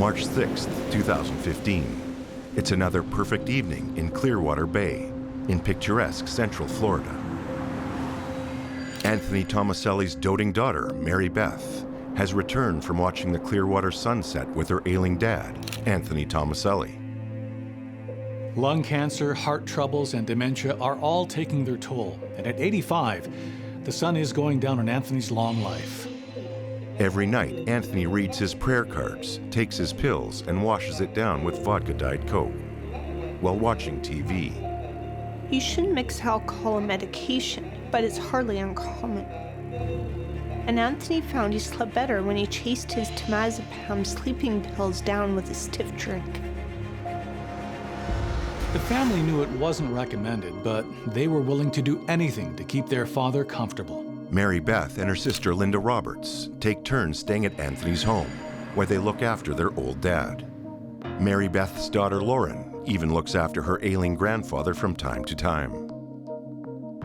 March 6th, 2015. It's another perfect evening in Clearwater Bay, in picturesque Central Florida. Anthony Tomaselli's doting daughter, Mary Beth, has returned from watching the Clearwater sunset with her ailing dad, Anthony Tomaselli. Lung cancer, heart troubles, and dementia are all taking their toll. And at 85, the sun is going down on Anthony's long life. Every night, Anthony reads his prayer cards, takes his pills, and washes it down with vodka Diet Coke while watching TV. You shouldn't mix alcohol and medication, but it's hardly uncommon. And Anthony found he slept better when he chased his temazepam sleeping pills down with a stiff drink. The family knew it wasn't recommended, but they were willing to do anything to keep their father comfortable. Mary Beth and her sister Linda Roberts take turns staying at Anthony's home, where they look after their old dad. Mary Beth's daughter Lauren even looks after her ailing grandfather from time to time.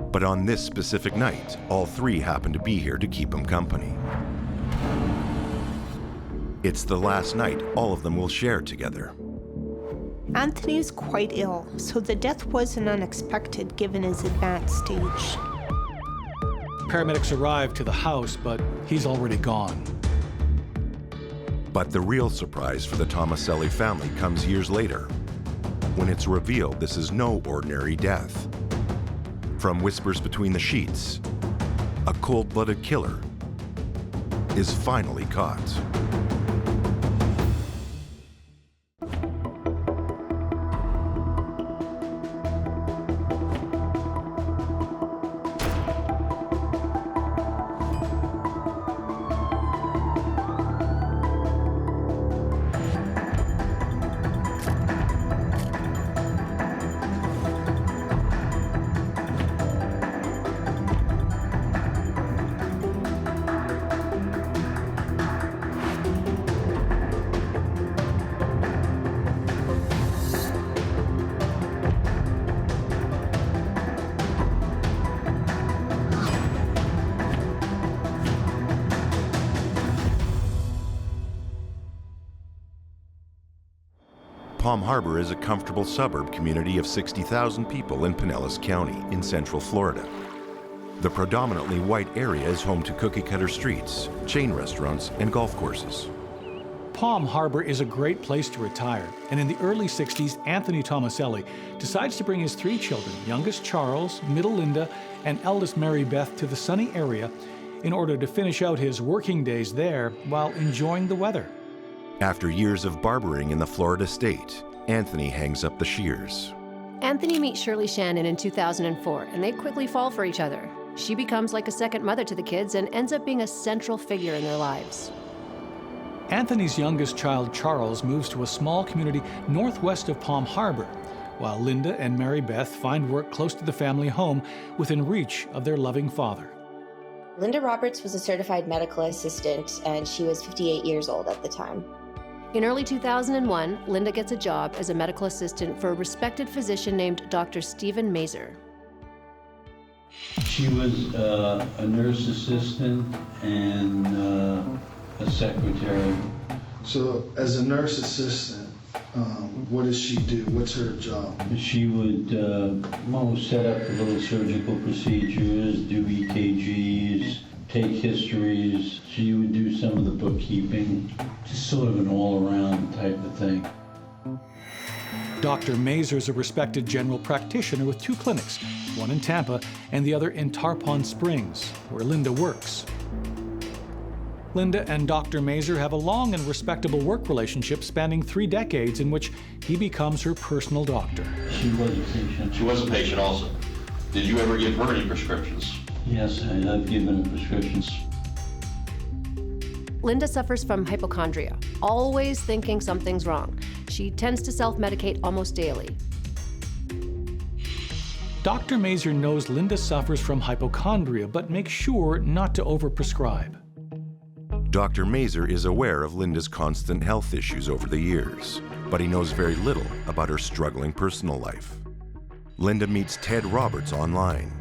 But on this specific night, all three happen to be here to keep him company. It's the last night all of them will share together. Anthony is quite ill, so the death wasn't unexpected given his advanced stage. Paramedics arrive to the house, but he's already gone. But the real surprise for the Tomaselli family comes years later, when it's revealed this is no ordinary death. From whispers between the sheets, a cold-blooded killer is finally caught. Palm Harbor is a comfortable suburb community of 60,000 people in Pinellas County in Central Florida. The predominantly white area is home to cookie-cutter streets, chain restaurants, and golf courses. Palm Harbor is a great place to retire, and in the early 60s, Anthony Tomaselli decides to bring his three children, youngest Charles, middle Linda, and eldest Mary Beth, to the sunny area in order to finish out his working days there while enjoying the weather. After years of barbering in the Florida state, Anthony hangs up the shears. Anthony meets Shirley Shannon in 2004, and they quickly fall for each other. She becomes like a second mother to the kids and ends up being a central figure in their lives. Anthony's youngest child, Charles, moves to a small community northwest of Palm Harbor, while Linda and Mary Beth find work close to the family home within reach of their loving father. Linda Roberts was a certified medical assistant, and she was 58 years old at the time. In early 2001, Linda gets a job as a medical assistant for a respected physician named Dr. Stephen Mazer. She was a nurse assistant and a secretary. So as a nurse assistant, what does she do? What's her job? She would set up the little surgical procedures, do EKGs, take histories. She would do some of the bookkeeping, just sort of an all-around type of thing. Dr. Mazer is a respected general practitioner with two clinics, one in Tampa and the other in Tarpon Springs, where Linda works. Linda and Dr. Mazer have a long and respectable work relationship spanning 3 decades in which he becomes her personal doctor. She was a patient. She was a patient also. Did you ever give her any prescriptions? Yes, I've given her prescriptions. Linda suffers from hypochondria, always thinking something's wrong. She tends to self-medicate almost daily. Dr. Mazer knows Linda suffers from hypochondria, but makes sure not to overprescribe. Dr. Mazer is aware of Linda's constant health issues over the years, but he knows very little about her struggling personal life. Linda meets Ted Roberts online.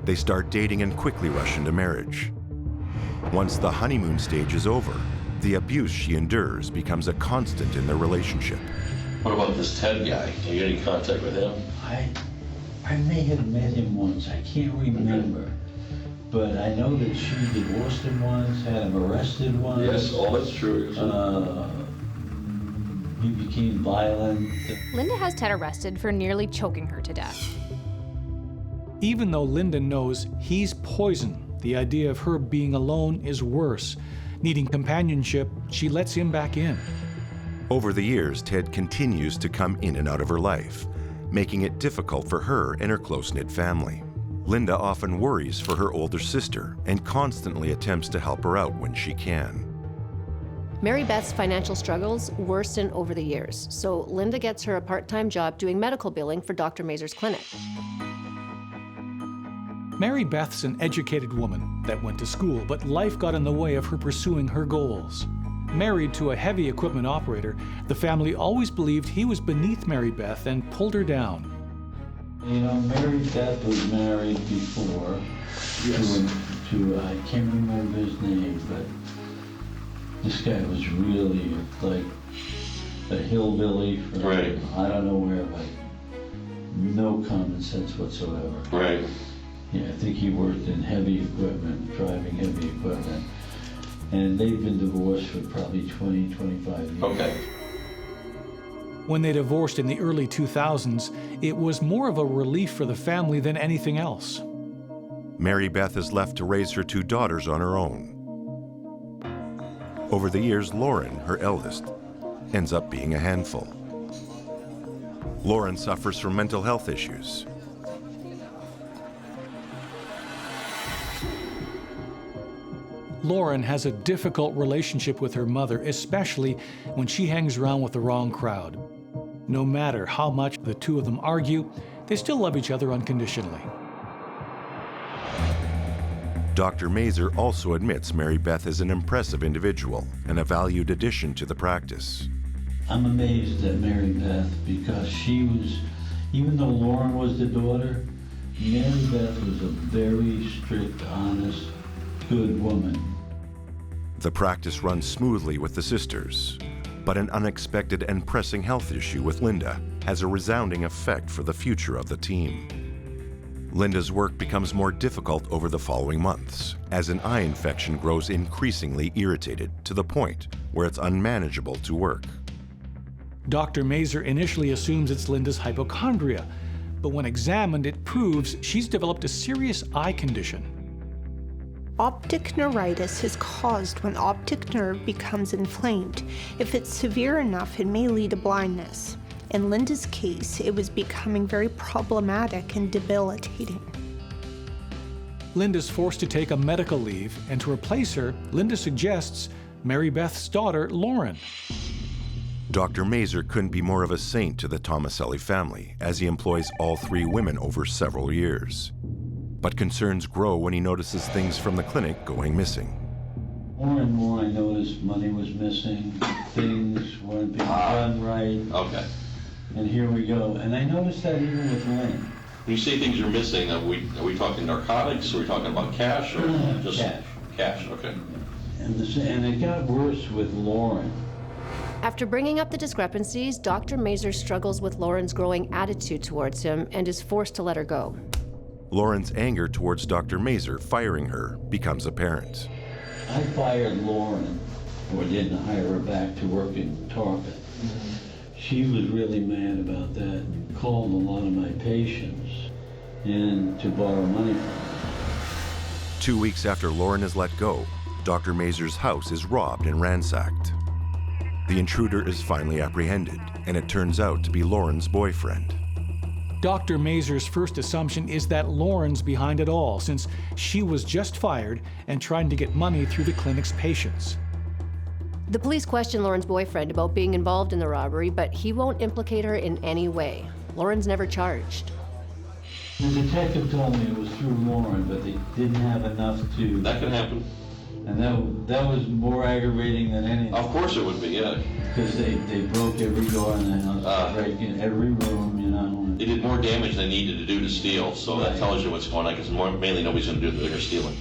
They start dating and quickly rush into marriage. Once the honeymoon stage is over, The abuse she endures becomes a constant in their relationship. What about this Ted guy? Are you in any contact with him? I may have met him once, I can't remember. But I know that she divorced him once, had him arrested once. Yes, all that's true. He became violent. Linda has Ted arrested for nearly choking her to death. Even though Linda knows he's poison, the idea of her being alone is worse. Needing companionship, she lets him back in. Over the years, Ted continues to come in and out of her life, making it difficult for her and her close-knit family. Linda often worries for her older sister and constantly attempts to help her out when she can. Mary Beth's financial struggles worsen over the years, so Linda gets her a part-time job doing medical billing for Dr. Mazur's clinic. Mary Beth's an educated woman that went to school, but life got in the way of her pursuing her goals. Married to a heavy equipment operator, the family always believed he was beneath Mary Beth and pulled her down. You know, Mary Beth was married before to I can't remember his name, but this guy was really like a hillbilly from Right. I don't know where, but no common sense whatsoever. Right. Yeah, I think he worked in heavy equipment, driving heavy equipment. And they've been divorced for probably 20, 25 years. Okay. When they divorced in the early 2000s, it was more of a relief for the family than anything else. Mary Beth is left to raise her two daughters on her own. Over the years, Lauren, her eldest, ends up being a handful. Lauren suffers from mental health issues. Lauren has a difficult relationship with her mother, especially when she hangs around with the wrong crowd. No matter how much the two of them argue, they still love each other unconditionally. Dr. Mazur also admits Mary Beth is an impressive individual and a valued addition to the practice. I'm amazed at Mary Beth because she was, even though Lauren was the daughter, Mary Beth was a very strict, honest, good woman. The practice runs smoothly with the sisters, but an unexpected and pressing health issue with Linda has a resounding effect for the future of the team. Linda's work becomes more difficult over the following months as an eye infection grows increasingly irritated to the point where it's unmanageable to work. Dr. Mazur initially assumes it's Linda's hypochondria, but when examined, it proves she's developed a serious eye condition. Optic neuritis is caused when optic nerve becomes inflamed. If it's severe enough, it may lead to blindness. In Linda's case, it was becoming very problematic and debilitating. Linda's forced to take a medical leave, and to replace her, Linda suggests Mary Beth's daughter, Lauren. Dr. Mazur couldn't be more of a saint to the Tomaselli family as he employs all three women over several years. But concerns grow when he notices things from the clinic going missing. More and more I noticed money was missing, things weren't being done right. Okay. And here we go. And I noticed that even with Lynn. When you say things are missing, are we talking narcotics? Are we talking about cash or just Cash. Cash, okay. And it got worse with Lauren. After bringing up the discrepancies, Dr. Mazur struggles with Lauren's growing attitude towards him and is forced to let her go. Lauren's anger towards Dr. Mazur firing her becomes apparent. I fired Lauren, or didn't hire her back to work in Target. She was really mad about that. Called a lot of my patients in to borrow money from me. 2 weeks after Lauren is let go, Dr. Mazur's house is robbed and ransacked. The intruder is finally apprehended, and it turns out to be Lauren's boyfriend. Dr. Mazur's first assumption is that Lauren's behind it all, since she was just fired and trying to get money through the clinic's patients. The police question Lauren's boyfriend about being involved in the robbery, but he won't implicate her in any way. Lauren's never charged. The detective told me it was through Lauren, but they didn't have enough to... That can happen. And that was more aggravating than anything. Of course it would be, yeah. Because they broke every door in the house, breaking every room, you know. They did more damage than they needed to do to steal, so that tells you what's going on, because mainly nobody's going to do the bigger stealing.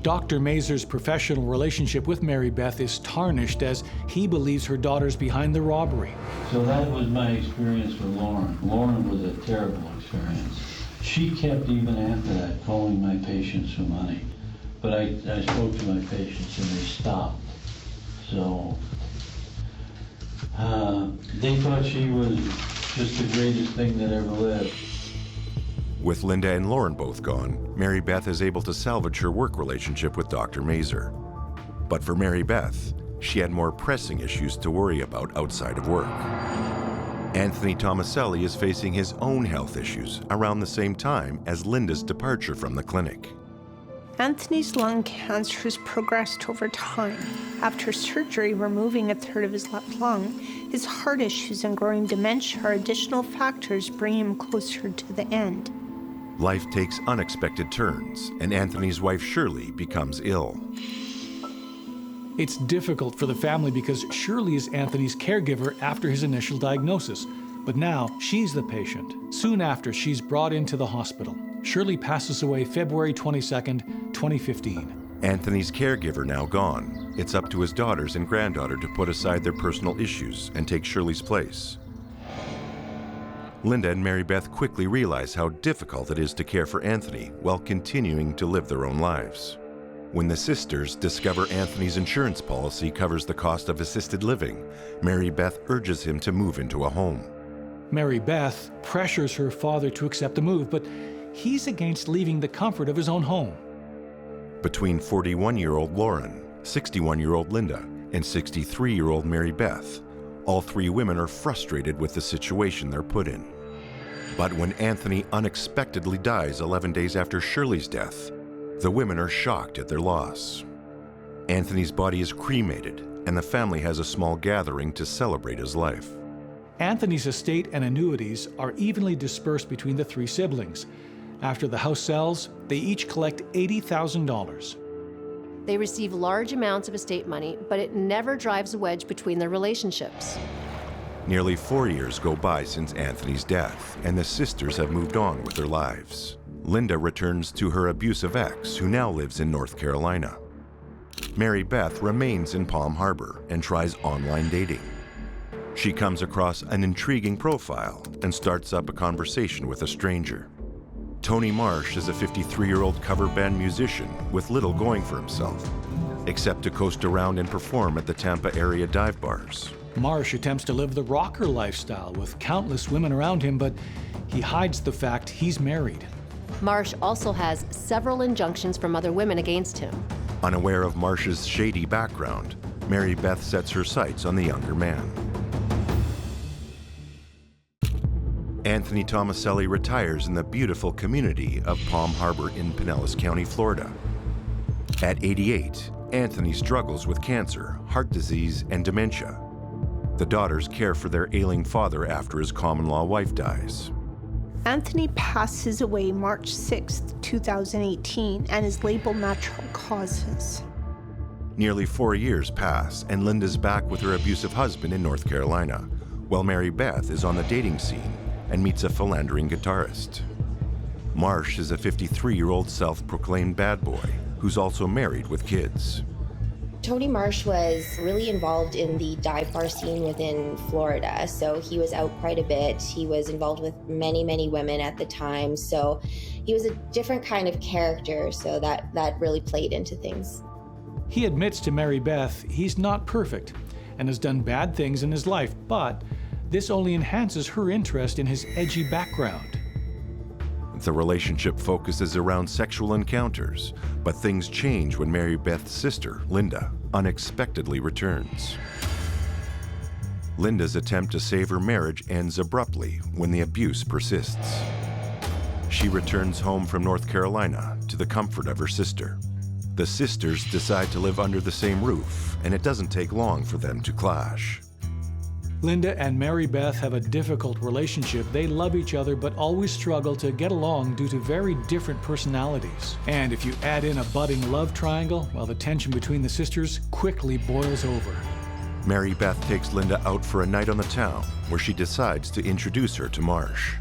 Dr. Mazur's professional relationship with Mary Beth is tarnished as he believes her daughter's behind the robbery. So that was my experience with Lauren. Lauren was a terrible experience. She kept, even after that, calling my patients for money. But I spoke to my patients and they stopped. So they thought she was just the greatest thing that ever lived. With Linda and Lauren both gone, Mary Beth is able to salvage her work relationship with Dr. Mazur. But for Mary Beth, she had more pressing issues to worry about outside of work. Anthony Tomaselli is facing his own health issues around the same time as Linda's departure from the clinic. Anthony's lung cancer has progressed over time. After surgery removing a third of his left lung, his heart issues and growing dementia are additional factors bringing him closer to the end. Life takes unexpected turns, and Anthony's wife Shirley becomes ill. It's difficult for the family because Shirley is Anthony's caregiver after his initial diagnosis, but now she's the patient. Soon after, she's brought into the hospital. Shirley passes away February 22nd, 2015. Anthony's caregiver now gone. It's up to his daughters and granddaughter to put aside their personal issues and take Shirley's place. Linda and Mary Beth quickly realize how difficult it is to care for Anthony while continuing to live their own lives. When the sisters discover Anthony's insurance policy covers the cost of assisted living, Mary Beth urges him to move into a home. Mary Beth pressures her father to accept the move, but he's against leaving the comfort of his own home. Between 41-year-old Lauren, 61-year-old Linda, and 63-year-old Mary Beth, all three women are frustrated with the situation they're put in. But when Anthony unexpectedly dies 11 days after Shirley's death, the women are shocked at their loss. Anthony's body is cremated, and the family has a small gathering to celebrate his life. Anthony's estate and annuities are evenly dispersed between the three siblings. After the house sells, they each collect $80,000. They receive large amounts of estate money, but it never drives a wedge between their relationships. Nearly 4 years go by since Anthony's death, and the sisters have moved on with their lives. Linda returns to her abusive ex, who now lives in North Carolina. Mary Beth remains in Palm Harbor and tries online dating. She comes across an intriguing profile and starts up a conversation with a stranger. Tony Marsh is a 53-year-old cover band musician with little going for himself, except to coast around and perform at the Tampa area dive bars. Marsh attempts to live the rocker lifestyle with countless women around him, but he hides the fact he's married. Marsh also has several injunctions from other women against him. Unaware of Marsh's shady background, Mary Beth sets her sights on the younger man. Anthony Tomaselli retires in the beautiful community of Palm Harbor in Pinellas County, Florida. At 88, Anthony struggles with cancer, heart disease, and dementia. The daughters care for their ailing father after his common-law wife dies. Anthony passes away March 6, 2018, and is labeled natural causes. Nearly 4 years pass, and Linda's back with her abusive husband in North Carolina, while Mary Beth is on the dating scene and meets a philandering guitarist. Marsh is a 53-year-old self-proclaimed bad boy who's also married with kids. Tony Marsh was really involved in the dive bar scene within Florida, so he was out quite a bit. He was involved with many, many women at the time, so he was a different kind of character, so that really played into things. He admits to Mary Beth he's not perfect and has done bad things in his life, but this only enhances her interest in his edgy background. The relationship focuses around sexual encounters, but things change when Mary Beth's sister, Linda, unexpectedly returns. Linda's attempt to save her marriage ends abruptly when the abuse persists. She returns home from North Carolina to the comfort of her sister. The sisters decide to live under the same roof, and it doesn't take long for them to clash. Linda and Mary Beth have a difficult relationship. They love each other but always struggle to get along due to very different personalities. And if you add in a budding love triangle, well, the tension between the sisters quickly boils over. Mary Beth takes Linda out for a night on the town, where she decides to introduce her to Marsh.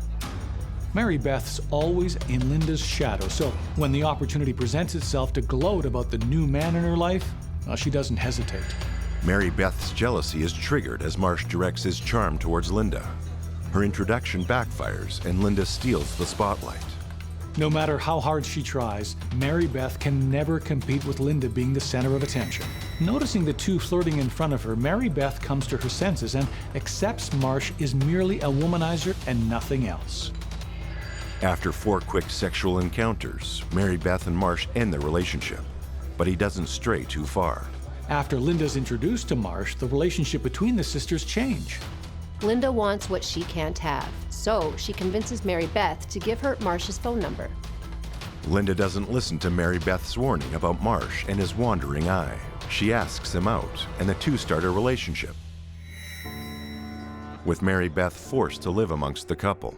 Mary Beth's always in Linda's shadow, so when the opportunity presents itself to gloat about the new man in her life, well, she doesn't hesitate. Mary Beth's jealousy is triggered as Marsh directs his charm towards Linda. Her introduction backfires and Linda steals the spotlight. No matter how hard she tries, Mary Beth can never compete with Linda being the center of attention. Noticing the two flirting in front of her, Mary Beth comes to her senses and accepts Marsh is merely a womanizer and nothing else. After 4 quick sexual encounters, Mary Beth and Marsh end their relationship, but he doesn't stray too far. After Linda's introduced to Marsh, the relationship between the sisters change. Linda wants what she can't have, so she convinces Mary Beth to give her Marsh's phone number. Linda doesn't listen to Mary Beth's warning about Marsh and his wandering eye. She asks him out, and the two start a relationship, with Mary Beth forced to live amongst the couple.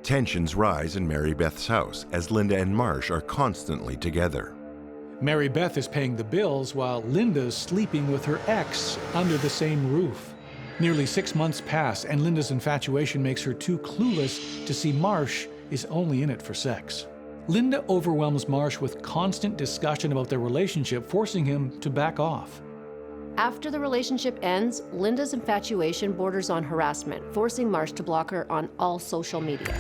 Tensions rise in Mary Beth's house as Linda and Marsh are constantly together. Mary Beth is paying the bills while Linda's sleeping with her ex under the same roof. Nearly 6 months pass, and Linda's infatuation makes her too clueless to see Marsh is only in it for sex. Linda overwhelms Marsh with constant discussion about their relationship, forcing him to back off. After the relationship ends, Linda's infatuation borders on harassment, forcing Marsh to block her on all social media.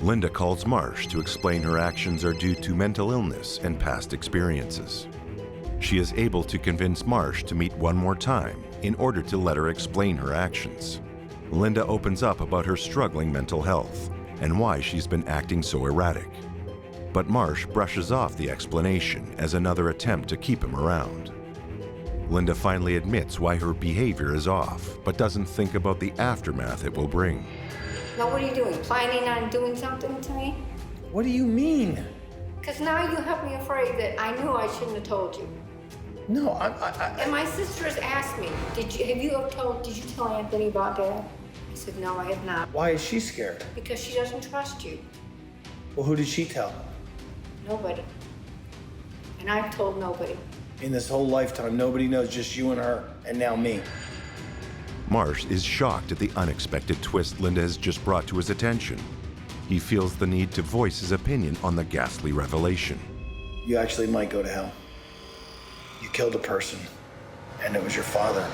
Linda calls Marsh to explain her actions are due to mental illness and past experiences. She is able to convince Marsh to meet one more time in order to let her explain her actions. Linda opens up about her struggling mental health and why she's been acting so erratic. But Marsh brushes off the explanation as another attempt to keep him around. Linda finally admits why her behavior is off, but doesn't think about the aftermath it will bring. Now what are you doing? Planning on doing something to me? What do you mean? Because now you have me afraid that I knew I shouldn't have told you. No, And my sisters asked me, did you tell Anthony about Dad? I said, no, I have not. Why is she scared? Because she doesn't trust you. Well, who did she tell? Nobody. And I've told nobody. In this whole lifetime, nobody knows, just you and her, and now me. Marsh is shocked at the unexpected twist Linda has just brought to his attention. He feels the need to voice his opinion on the ghastly revelation. You actually might go to hell. You killed a person, and it was your father.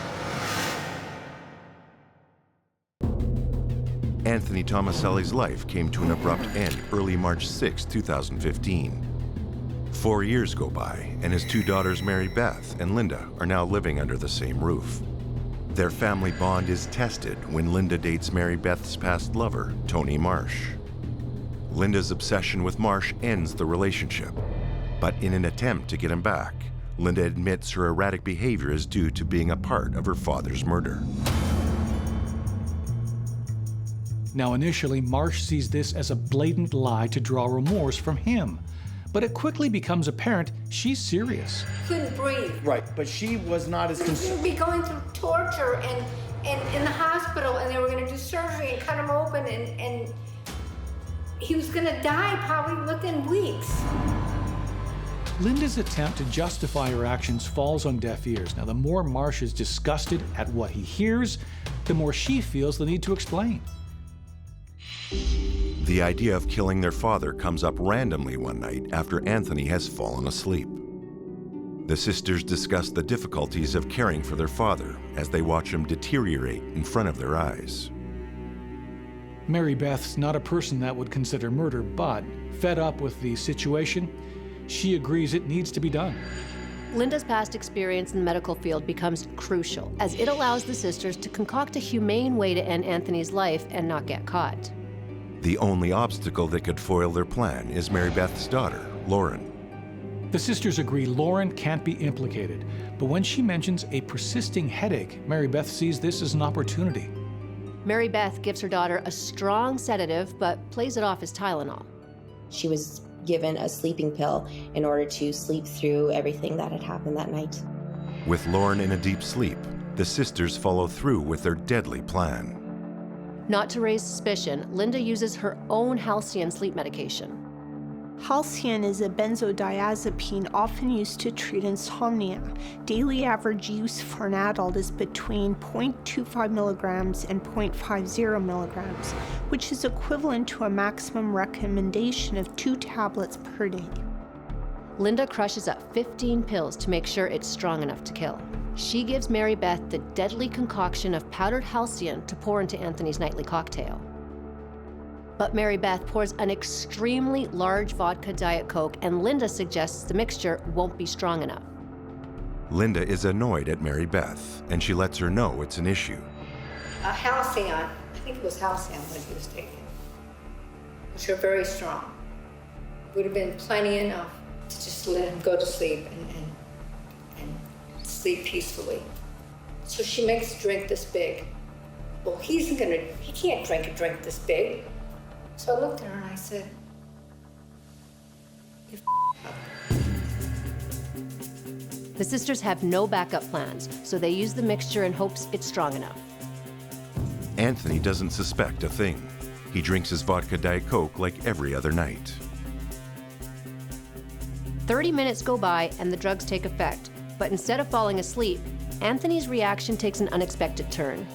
Anthony Tomaselli's life came to an abrupt end early March 6, 2015. 4 years go by, and his 2 daughters, Mary Beth and Linda, are now living under the same roof. Their family bond is tested when Linda dates Mary Beth's past lover, Tony Marsh. Linda's obsession with Marsh ends the relationship, but in an attempt to get him back, Linda admits her erratic behavior is due to being a part of her father's murder. Now, initially, Marsh sees this as a blatant lie to draw remorse from him. But it quickly becomes apparent she's serious. Couldn't breathe. Right, but she was not as She concerned. would be going through torture and in the hospital, and they were going to do surgery and cut him open, and he was going to die probably within weeks. Linda's attempt to justify her actions falls on deaf ears. Now, the more Marsh is disgusted at what he hears, the more she feels the need to explain. The idea of killing their father comes up randomly one night after Anthony has fallen asleep. The sisters discuss the difficulties of caring for their father as they watch him deteriorate in front of their eyes. Mary Beth's not a person that would consider murder, but fed up with the situation, she agrees it needs to be done. Linda's past experience in the medical field becomes crucial, as it allows the sisters to concoct a humane way to end Anthony's life and not get caught. The only obstacle that could foil their plan is Mary Beth's daughter, Lauren. The sisters agree Lauren can't be implicated, but when she mentions a persisting headache, Mary Beth sees this as an opportunity. Mary Beth gives her daughter a strong sedative, but plays it off as Tylenol. She was given a sleeping pill in order to sleep through everything that had happened that night. With Lauren in a deep sleep, the sisters follow through with their deadly plan. Not to raise suspicion, Linda uses her own halcyon sleep medication. Halcion is a benzodiazepine often used to treat insomnia. Daily average use for an adult is between 0.25 milligrams and 0.50 milligrams, which is equivalent to a maximum recommendation of 2 tablets per day. Linda crushes up 15 pills to make sure it's strong enough to kill. She gives Mary Beth the deadly concoction of powdered halcyon to pour into Anthony's nightly cocktail. But Mary Beth pours an extremely large vodka Diet Coke, and Linda suggests the mixture won't be strong enough. Linda is annoyed at Mary Beth, and she lets her know it's an issue. Halcyon, I think it was halcyon that he was taking, which are very strong. Would have been plenty enough to just let him go to sleep and sleep peacefully. So she makes a drink this big. Well, he can't drink a drink this big. So I looked at her and I said, "You up." The sisters have no backup plans, so they use the mixture in hopes it's strong enough. Anthony doesn't suspect a thing. He drinks his vodka Diet Coke like every other night. 30 minutes go by and the drugs take effect, but instead of falling asleep, Anthony's reaction takes an unexpected turn.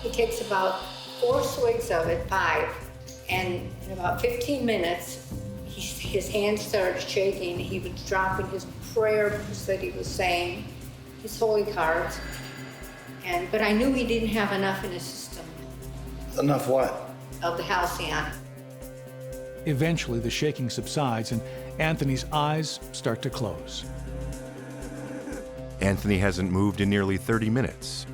He takes about 4 swigs of it, 5, and in about 15 minutes, his hands started shaking. He was dropping his prayers that he was saying, his holy cards, but I knew he didn't have enough in his system. Enough what? Of the halcyon. Eventually, the shaking subsides and Anthony's eyes start to close. Anthony hasn't moved in nearly 30 minutes.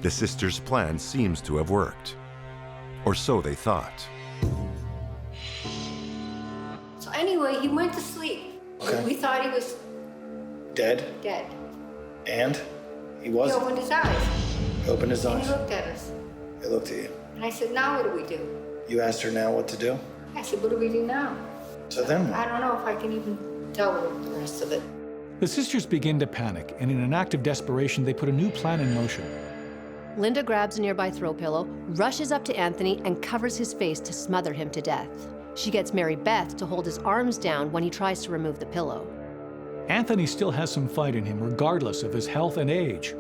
The sisters' plan seems to have worked. Or so they thought. So anyway, he went to sleep. Okay. We thought he was Dead? dead. And? He He wasn't. opened his eyes, He opened his and eyes. he looked at us. He looked at you. And I said, "Now what do we do?" You asked her now what to do? I said, "What do we do now?" So then what? I don't know if I can even tell her the rest of it. The sisters begin to panic, and in an act of desperation, they put a new plan in motion. Linda grabs a nearby throw pillow, rushes up to Anthony, and covers his face to smother him to death. She gets Mary Beth to hold his arms down when he tries to remove the pillow. Anthony still has some fight in him, regardless of his health and age.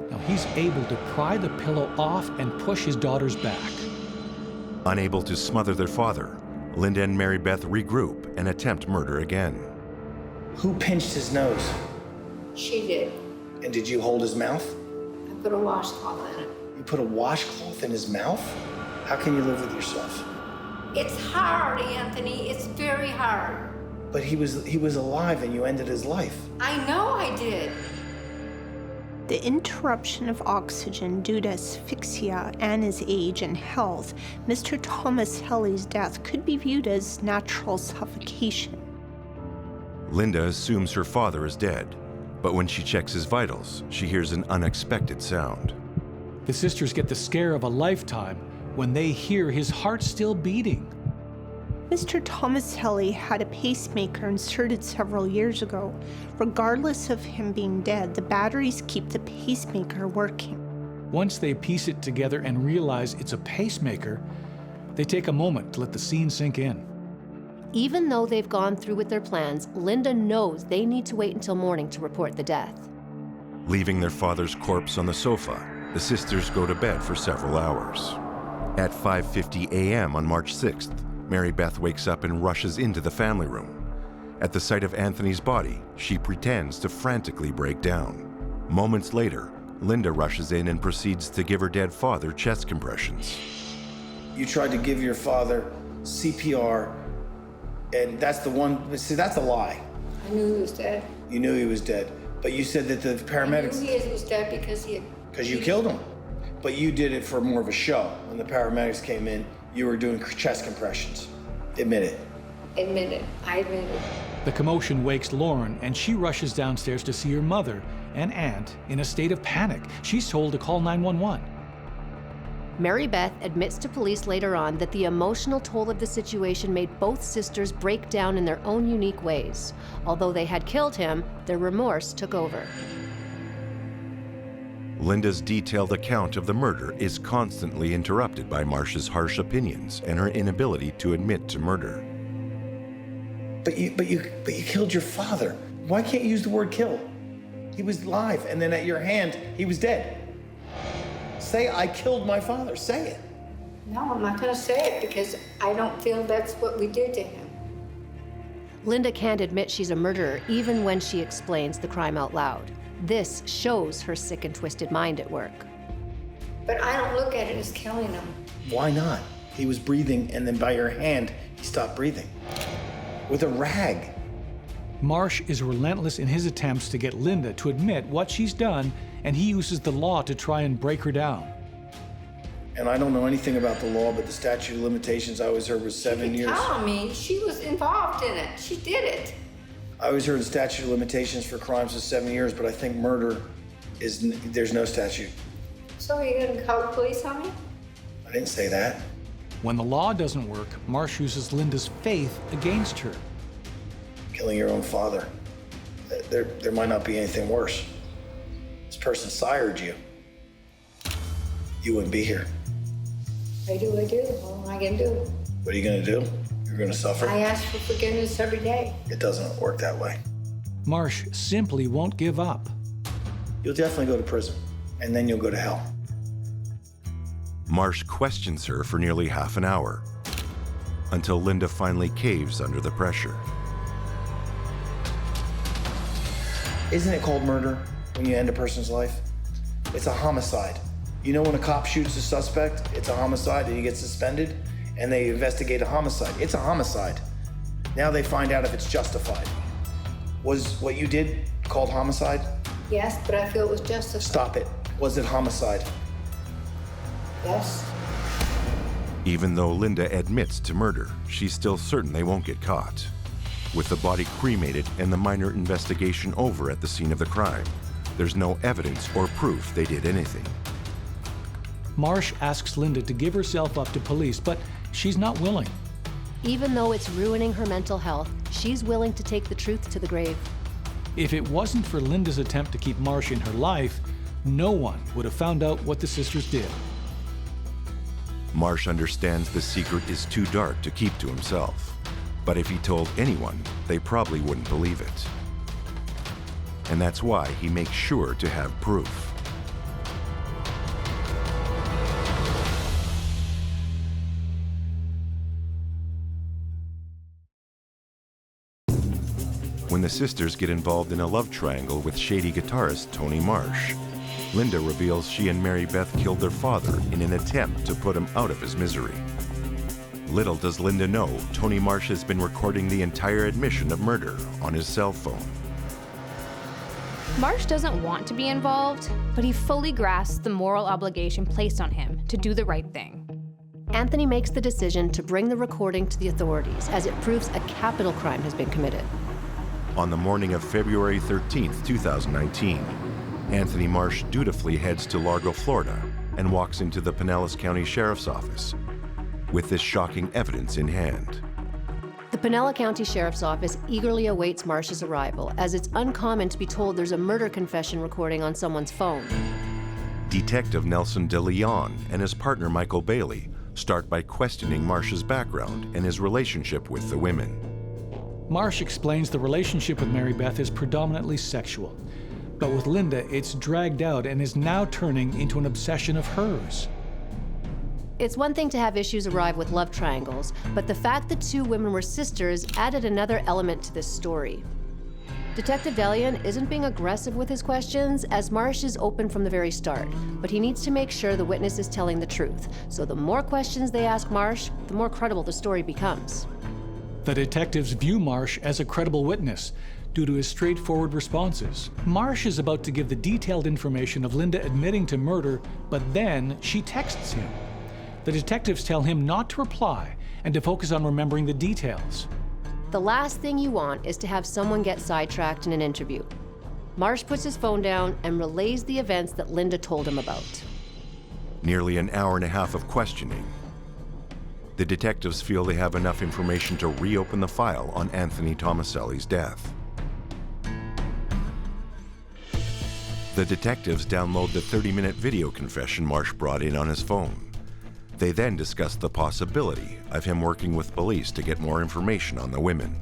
Now he's able to pry the pillow off and push his daughters back. Unable to smother their father, Linda and Mary Beth regroup and attempt murder again. Who pinched his nose? She did. And did you hold his mouth? I put a washcloth in it. You put a washcloth in his mouth? How can you live with yourself? It's hard, Anthony. It's very hard. But he was alive and you ended his life. I know I did. The interruption of oxygen due to asphyxia and his age and health, Mr. Tomaselli's death could be viewed as natural suffocation. Linda assumes her father is dead, but when she checks his vitals, she hears an unexpected sound. The sisters get the scare of a lifetime when they hear his heart still beating. Mr. Tomaselli had a pacemaker inserted several years ago. Regardless of him being dead, the batteries keep the pacemaker working. Once they piece it together and realize it's a pacemaker, they take a moment to let the scene sink in. Even though they've gone through with their plans, Linda knows they need to wait until morning to report the death. Leaving their father's corpse on the sofa, the sisters go to bed for several hours. At 5:50 a.m. on March 6th, Mary Beth wakes up and rushes into the family room. At the sight of Anthony's body, she pretends to frantically break down. Moments later, Linda rushes in and proceeds to give her dead father chest compressions. You tried to give your father CPR, and that's the one, see, that's a lie. I knew he was dead. You knew he was dead, but you said that the paramedics... I knew he was dead because he had... Because you killed him. But you did it for more of a show. When the paramedics came in, you were doing chest compressions. Admit it. Admit it. I admit it. The commotion wakes Lauren, and she rushes downstairs to see her mother and aunt in a state of panic. She's told to call 911. Mary Beth admits to police later on that the emotional toll of the situation made both sisters break down in their own unique ways. Although they had killed him, their remorse took over. Linda's detailed account of the murder is constantly interrupted by Marcia's harsh opinions and her inability to admit to murder. But you killed your father. Why can't you use the word kill? He was alive, and then at your hand, he was dead. Say, I killed my father. Say it. No, I'm not gonna say it because I don't feel that's what we did to him. Linda can't admit she's a murderer even when she explains the crime out loud. This shows her sick and twisted mind at work. But I don't look at it as killing him. Why not? He was breathing, and then by your hand, he stopped breathing. With a rag. Marsh is relentless in his attempts to get Linda to admit what she's done, and he uses the law to try and break her down. And I don't know anything about the law, but the statute of limitations I always heard was 7 years. Tell me, she was involved in it. She did it. I always heard the statute of limitations for crimes was 7 years, but I think murder there's no statute. So are you gonna call the police on me? I didn't say that. When the law doesn't work, Marsh uses Linda's faith against her. Killing your own father. There might not be anything worse. This person sired you. You wouldn't be here. I do. What am I gonna do? What are you gonna do? You're gonna suffer? I ask for forgiveness every day. It doesn't work that way. Marsh simply won't give up. You'll definitely go to prison, and then you'll go to hell. Marsh questions her for nearly half an hour, until Linda finally caves under the pressure. Isn't it called murder when you end a person's life? It's a homicide. You know when a cop shoots a suspect, it's a homicide and he gets suspended, and they investigate a homicide. It's a homicide. Now they find out if it's justified. Was what you did called homicide? Yes, but I feel it was justified. Stop it. Was it homicide? Yes. Even though Linda admits to murder, she's still certain they won't get caught. With the body cremated and the minor investigation over at the scene of the crime, there's no evidence or proof they did anything. Marsh asks Linda to give herself up to police, but she's not willing. Even though it's ruining her mental health, she's willing to take the truth to the grave. If it wasn't for Linda's attempt to keep Marsh in her life, no one would have found out what the sisters did. Marsh understands the secret is too dark to keep to himself. But if he told anyone, they probably wouldn't believe it. And that's why he makes sure to have proof. When the sisters get involved in a love triangle with shady guitarist Tony Marsh, Linda reveals she and Mary Beth killed their father in an attempt to put him out of his misery. Little does Linda know, Tony Marsh has been recording the entire admission of murder on his cell phone. Marsh doesn't want to be involved, but he fully grasps the moral obligation placed on him to do the right thing. Anthony makes the decision to bring the recording to the authorities as it proves a capital crime has been committed. On the morning of February 13th, 2019, Anthony Marsh dutifully heads to Largo, Florida, and walks into the Pinellas County Sheriff's Office with this shocking evidence in hand. The Pinellas County Sheriff's Office eagerly awaits Marsh's arrival, as it's uncommon to be told there's a murder confession recording on someone's phone. Detective Nelson De Leon and his partner Michael Bailey start by questioning Marsh's background and his relationship with the women. Marsh explains the relationship with Mary Beth is predominantly sexual, but with Linda, it's dragged out and is now turning into an obsession of hers. It's one thing to have issues arrive with love triangles, but the fact the two women were sisters added another element to this story. Detective Delian isn't being aggressive with his questions, as Marsh is open from the very start, but he needs to make sure the witness is telling the truth. So the more questions they ask Marsh, the more credible the story becomes. The detectives view Marsh as a credible witness due to his straightforward responses. Marsh is about to give the detailed information of Linda admitting to murder, but then she texts him. The detectives tell him not to reply and to focus on remembering the details. The last thing you want is to have someone get sidetracked in an interview. Marsh puts his phone down and relays the events that Linda told him about. Nearly an hour and a half of questioning. The detectives feel they have enough information to reopen the file on Anthony Tomaselli's death. The detectives download the 30-minute video confession Marsh brought in on his phone. They then discuss the possibility of him working with police to get more information on the women.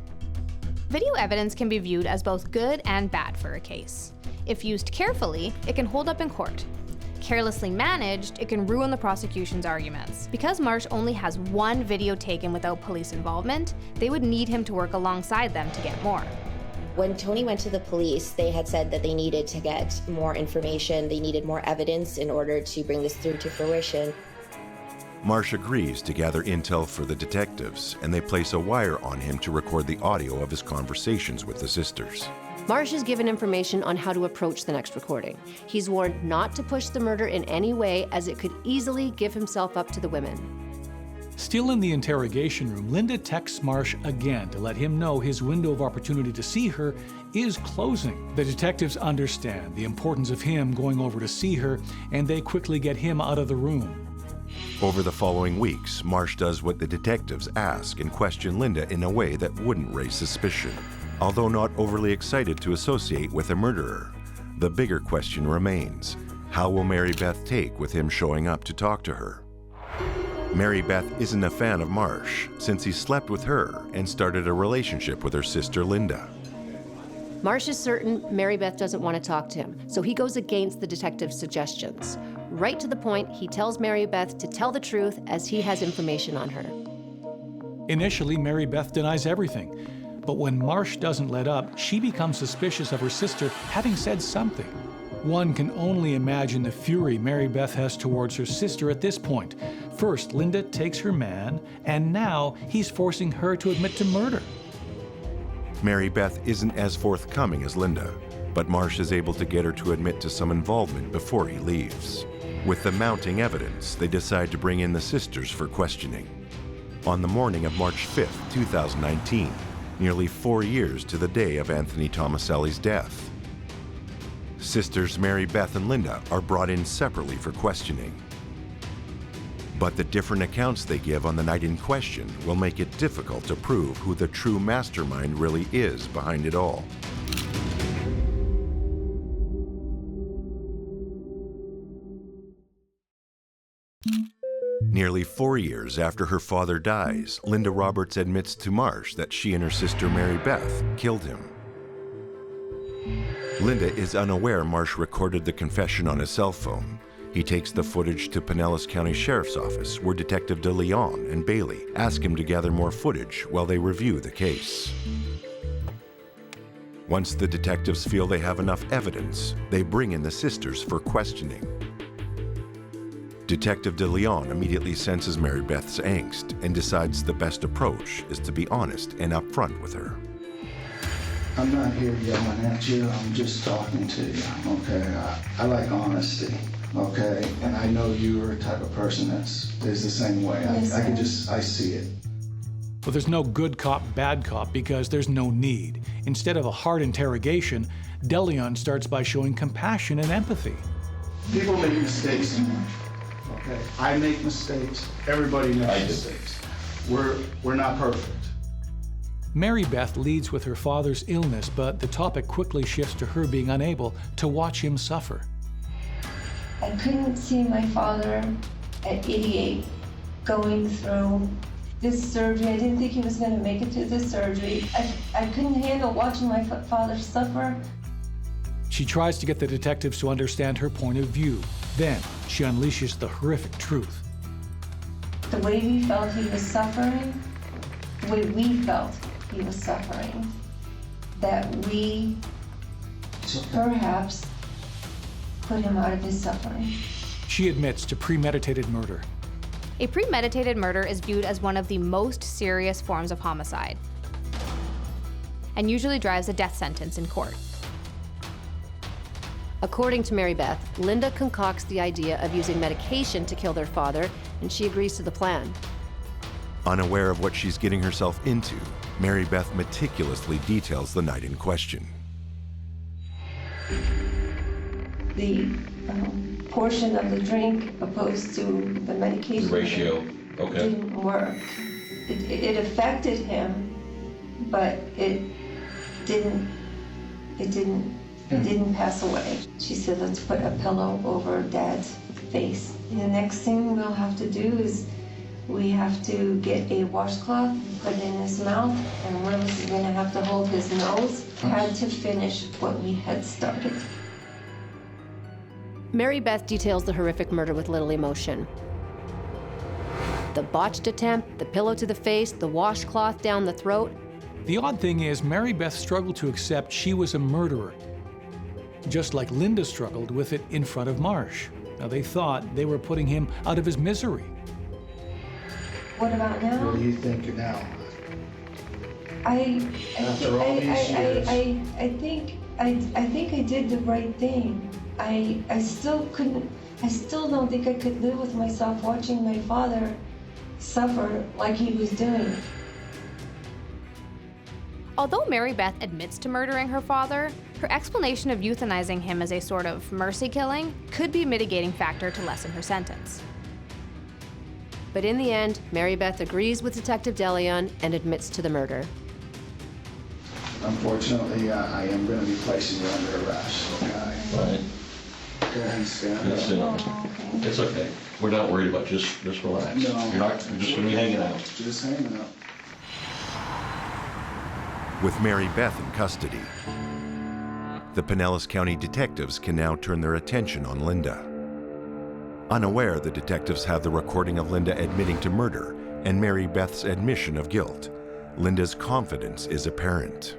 Video evidence can be viewed as both good and bad for a case. If used carefully, it can hold up in court. Carelessly managed, it can ruin the prosecution's arguments. Because Marsh only has one video taken without police involvement, they would need him to work alongside them to get more. When Tony went to the police, they had said that they needed to get more information, they needed more evidence in order to bring this through to fruition. Marsh agrees to gather intel for the detectives, and they place a wire on him to record the audio of his conversations with the sisters. Marsh is given information on how to approach the next recording. He's warned not to push the murder in any way, as it could easily give himself up to the women. Still in the interrogation room, Linda texts Marsh again to let him know his window of opportunity to see her is closing. The detectives understand the importance of him going over to see her, and they quickly get him out of the room. Over the following weeks, Marsh does what the detectives ask and question Linda in a way that wouldn't raise suspicion. Although not overly excited to associate with a murderer, the bigger question remains: how will Mary Beth take with him showing up to talk to her? Mary Beth isn't a fan of Marsh since he slept with her and started a relationship with her sister Linda. Marsh is certain Mary Beth doesn't want to talk to him, so he goes against the detective's suggestions. Right to the point, he tells Mary Beth to tell the truth as he has information on her. Initially, Mary Beth denies everything, but when Marsh doesn't let up, she becomes suspicious of her sister having said something. One can only imagine the fury Mary Beth has towards her sister at this point. First, Linda takes her man, and now he's forcing her to admit to murder. Mary Beth isn't as forthcoming as Linda, but Marsh is able to get her to admit to some involvement before he leaves. With the mounting evidence, they decide to bring in the sisters for questioning. On the morning of March 5th, 2019, nearly 4 years to the day of Anthony Tomaselli's death, sisters Mary Beth and Linda are brought in separately for questioning. But the different accounts they give on the night in question will make it difficult to prove who the true mastermind really is behind it all. Nearly 4 years after her father dies, Linda Roberts admits to Marsh that she and her sister Mary Beth killed him. Linda is unaware Marsh recorded the confession on his cell phone. He takes the footage to Pinellas County Sheriff's Office, where Detective De Leon and Bailey ask him to gather more footage while they review the case. Once the detectives feel they have enough evidence, they bring in the sisters for questioning. Detective De Leon immediately senses Mary Beth's angst and decides the best approach is to be honest and upfront with her. I'm not here yelling at you, I'm just talking to you, okay? I like honesty, okay? And I know you're a type of person is the same way. I see it. But there's no good cop, bad cop because there's no need. Instead of a hard interrogation, De Leon starts by showing compassion and empathy. People make mistakes in life, okay? I make mistakes, everybody makes mistakes. We're not perfect. Mary Beth leads with her father's illness, but the topic quickly shifts to her being unable to watch him suffer. I couldn't see my father at 88 going through this surgery. I didn't think he was going to make it through this surgery. I couldn't handle watching my father suffer. She tries to get the detectives to understand her point of view. Then she unleashes the horrific truth. The way we felt he was suffering, the way we felt he was suffering, that we perhaps put him out of his suffering. She admits to premeditated murder. A premeditated murder is viewed as one of the most serious forms of homicide and usually drives a death sentence in court. According to Mary Beth, Linda concocts the idea of using medication to kill their father, and she agrees to the plan. Unaware of what she's getting herself into, Mary Beth meticulously details the night in question. The portion of the drink opposed to the medication. The ratio, okay. Didn't work. It affected him, but it didn't pass away. She said, let's put a pillow over Dad's face. And the next thing we'll have to do is We have to get a washcloth, put it in his mouth, and Willis is gonna have to hold his nose. We had to finish what we had started. Mary Beth details the horrific murder with little emotion. The botched attempt, the pillow to the face, the washcloth down the throat. The odd thing is, Mary Beth struggled to accept she was a murderer, just like Linda struggled with it in front of Marsh. Now, they thought they were putting him out of his misery. What about now? What do you think now? I think I did the right thing. I still don't think I could live with myself watching my father suffer like he was doing. Although Mary Beth admits to murdering her father, her explanation of euthanizing him as a sort of mercy killing could be a mitigating factor to lessen her sentence. But in the end, Mary Beth agrees with Detective DeLeon and admits to the murder. Unfortunately, I am going to be placing you under arrest, okay? Right. Go ahead and stand Yes, up. It's okay. We're not worried about it. Just relax. No. You're just going to be hanging out. Just hanging out. With Mary Beth in custody, the Pinellas County detectives can now turn their attention on Linda. Unaware, the detectives have the recording of Linda admitting to murder and Mary Beth's admission of guilt. Linda's confidence is apparent.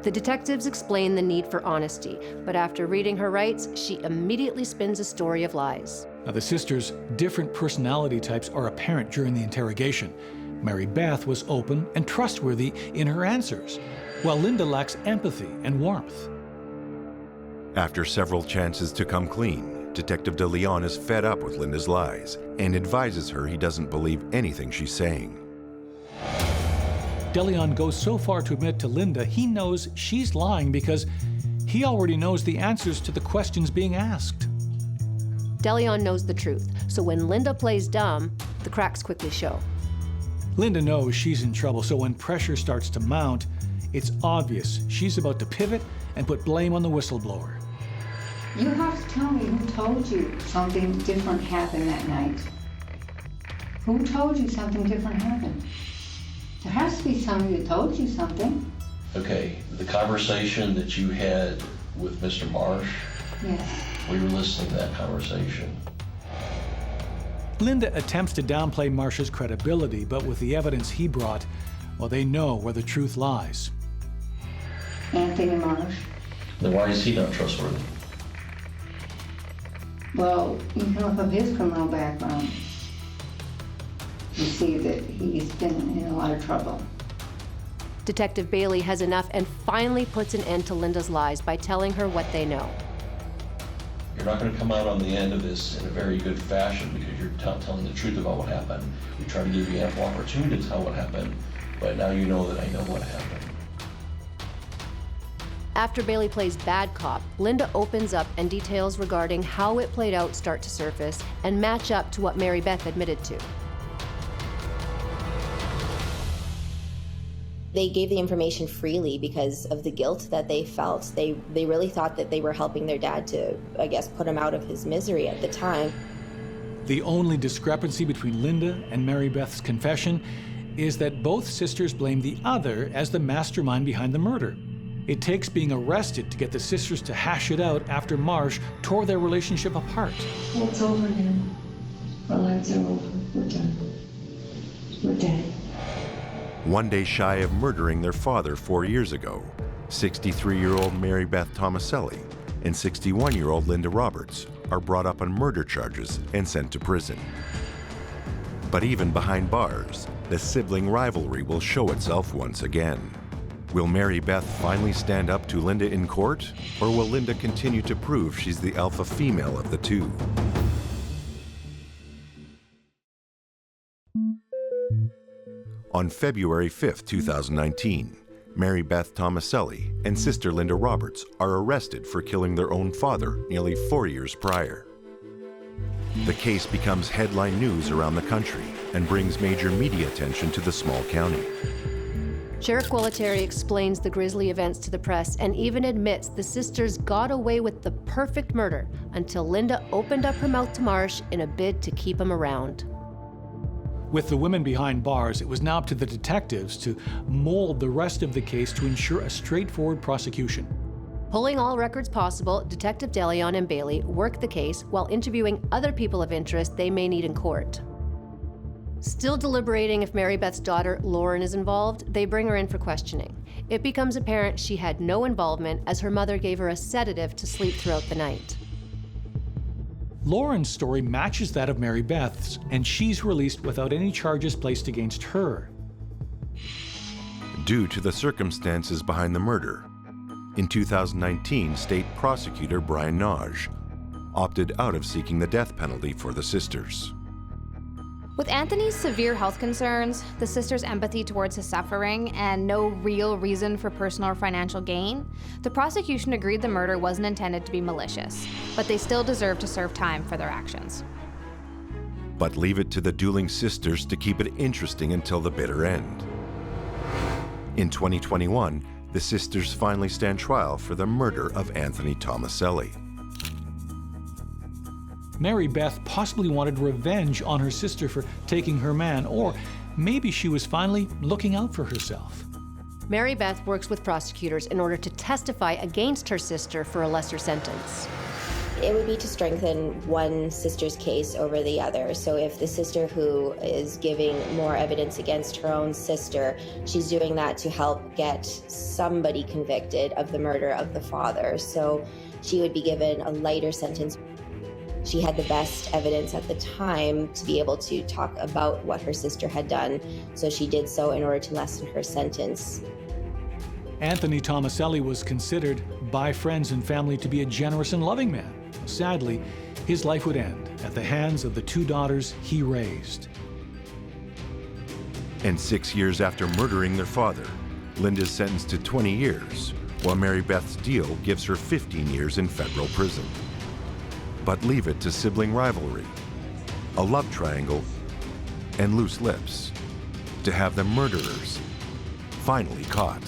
The detectives explain the need for honesty, but after reading her rights, she immediately spins a story of lies. Now, the sisters' different personality types are apparent during the interrogation. Mary Beth was open and trustworthy in her answers, while Linda lacks empathy and warmth. After several chances to come clean, Detective DeLeon is fed up with Linda's lies and advises her he doesn't believe anything she's saying. DeLeon goes so far to admit to Linda he knows she's lying because he already knows the answers to the questions being asked. DeLeon knows the truth, so when Linda plays dumb, the cracks quickly show. Linda knows she's in trouble, so when pressure starts to mount, it's obvious she's about to pivot and put blame on the whistleblower. You have to tell me who told you something different happened that night. Who told you something different happened? There has to be somebody who told you something. Okay, the conversation that you had with Mr. Marsh, Yes. we were listening to that conversation. Linda attempts to downplay Marsh's credibility, but with the evidence he brought, well, they know where the truth lies. Anthony Marsh. Then why is he not trustworthy? Well, you can look up his criminal background. You see that he's been in a lot of trouble. Detective Bailey has enough and finally puts an end to Linda's lies by telling her what they know. You're not going to come out on the end of this in a very good fashion because you're telling the truth about what happened. We try to give you ample opportunity to tell what happened, but now you know that I know what happened. After Bailey plays bad cop, Linda opens up and details regarding how it played out start to surface and match up to what Mary Beth admitted to. They gave the information freely because of the guilt that they felt. They really thought that they were helping their dad to, I guess, put him out of his misery at the time. The only discrepancy between Linda and Mary Beth's confession is that both sisters blame the other as the mastermind behind the murder. It takes being arrested to get the sisters to hash it out after Marsh tore their relationship apart. Well, it's over now. Our lives are over. We're done. We're dead. One day shy of murdering their father 4 years ago, 63-year-old Mary Beth Tomaselli and 61-year-old Linda Roberts are brought up on murder charges and sent to prison. But even behind bars, the sibling rivalry will show itself once again. Will Mary Beth finally stand up to Linda in court, or will Linda continue to prove she's the alpha female of the two? On February 5, 2019, Mary Beth Tomaselli and sister Linda Roberts are arrested for killing their own father nearly 4 years prior. The case becomes headline news around the country and brings major media attention to the small county. Sheriff Gualtieri explains the grisly events to the press and even admits the sisters got away with the perfect murder until Linda opened up her mouth to Marsh in a bid to keep him around. With the women behind bars, it was now up to the detectives to mold the rest of the case to ensure a straightforward prosecution. Pulling all records possible, Detective DeLeon and Bailey work the case while interviewing other people of interest they may need in court. Still deliberating if Mary Beth's daughter, Lauren, is involved, they bring her in for questioning. It becomes apparent she had no involvement as her mother gave her a sedative to sleep throughout the night. Lauren's story matches that of Mary Beth's, and she's released without any charges placed against her. Due to the circumstances behind the murder, in 2019, state prosecutor Brian Naj opted out of seeking the death penalty for the sisters. With Anthony's severe health concerns, the sisters' empathy towards his suffering, and no real reason for personal or financial gain, the prosecution agreed the murder wasn't intended to be malicious, but they still deserve to serve time for their actions. But leave it to the dueling sisters to keep it interesting until the bitter end. In 2021, the sisters finally stand trial for the murder of Anthony Tomaselli. Mary Beth possibly wanted revenge on her sister for taking her man, or maybe she was finally looking out for herself. Mary Beth works with prosecutors in order to testify against her sister for a lesser sentence. It would be to strengthen one sister's case over the other. So if the sister who is giving more evidence against her own sister, she's doing that to help get somebody convicted of the murder of the father. So she would be given a lighter sentence. She had the best evidence at the time to be able to talk about what her sister had done, so she did so in order to lessen her sentence. Anthony Tomaselli was considered by friends and family to be a generous and loving man. Sadly, his life would end at the hands of the two daughters he raised. And 6 years after murdering their father, Linda's sentenced to 20 years, while Mary Beth's deal gives her 15 years in federal prison. But leave it to sibling rivalry, a love triangle, and loose lips to have the murderers finally caught.